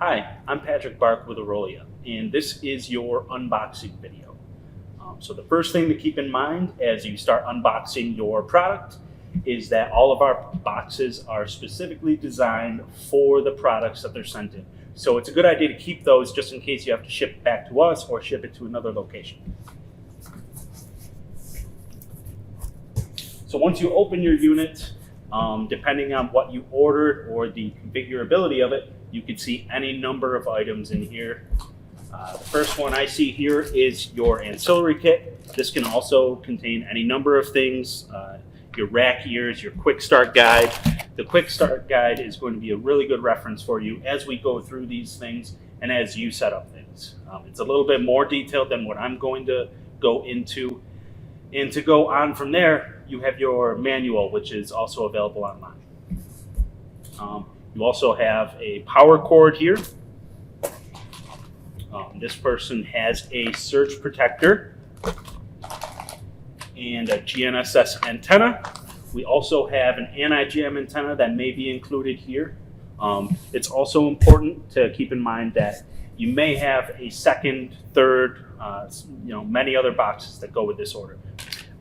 Hi, I'm Patrick Bark with Aurelia, and this is your unboxing video. So the first thing to keep in mind as you start unboxing your product is that all of our boxes are specifically designed for the products that they're sent in. So it's a good idea to keep those just in case you have to ship it back to us or ship it to another location. So once you open your unit, depending on what you ordered or the configurability of it, you can see any number of items in here. The first one I see here is your ancillary kit. This can also contain any number of things, your rack ears, your quick start guide. The quick start guide is going to be a really good reference for you as we go through these things and as you set up things. It's a little bit more detailed than what I'm going to go into. And to go on from there, you have your manual, which is also available online. You also have a power cord here. This person has a surge protector and a GNSS antenna. We also have an anti-jam antenna that may be included here. It's also important to keep in mind that you may have a second, third, many other boxes that go with this order.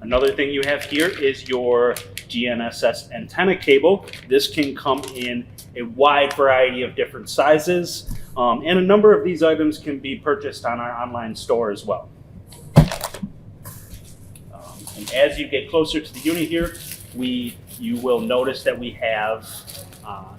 Another thing you have here is your GNSS antenna cable. This can come in a wide variety of different sizes, and a number of these items can be purchased on our online store as well. And as you get closer to the unit here, you will notice that we have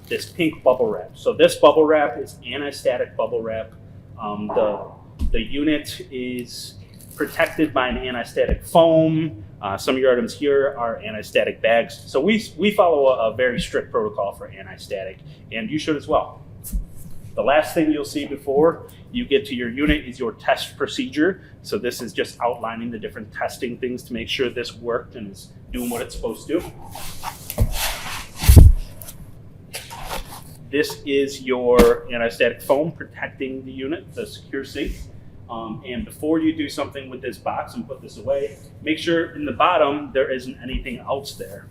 this pink bubble wrap. So this bubble wrap is anti-static bubble wrap. The unit is protected by an anti-static foam. Some of your items here are anti-static bags. So we follow a very strict protocol for anti-static, and you should as well. The last thing you'll see before you get to your unit is your test procedure. So this is just outlining the different testing things to make sure this worked and is doing what it's supposed to. This is your anti-static foam protecting the unit, the SecureSync. And before you do something with this box and put this away, make sure in the bottom there isn't anything else there.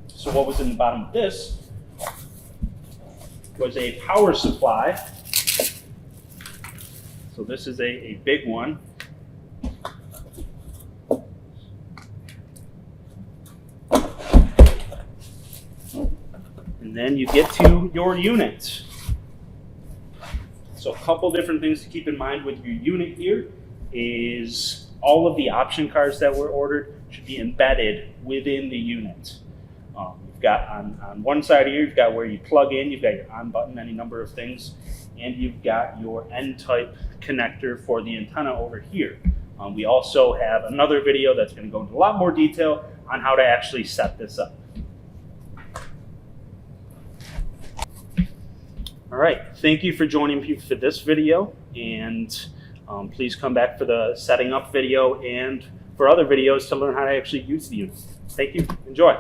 So what was in the bottom of this was a power supply. So this is a big one. And then you get to your unit. So a couple different things to keep in mind with your unit here is all of the option cards that were ordered should be embedded within the unit. You've got on one side here, you've got where you plug in, you've got your on button, any number of things, and you've got your N-type connector for the antenna over here. We also have another video that's going to go into a lot more detail on how to actually set this up. All right, thank you for joining me for this video, and please come back for the setting up video and for other videos to learn how to actually use the unit. Thank you, enjoy.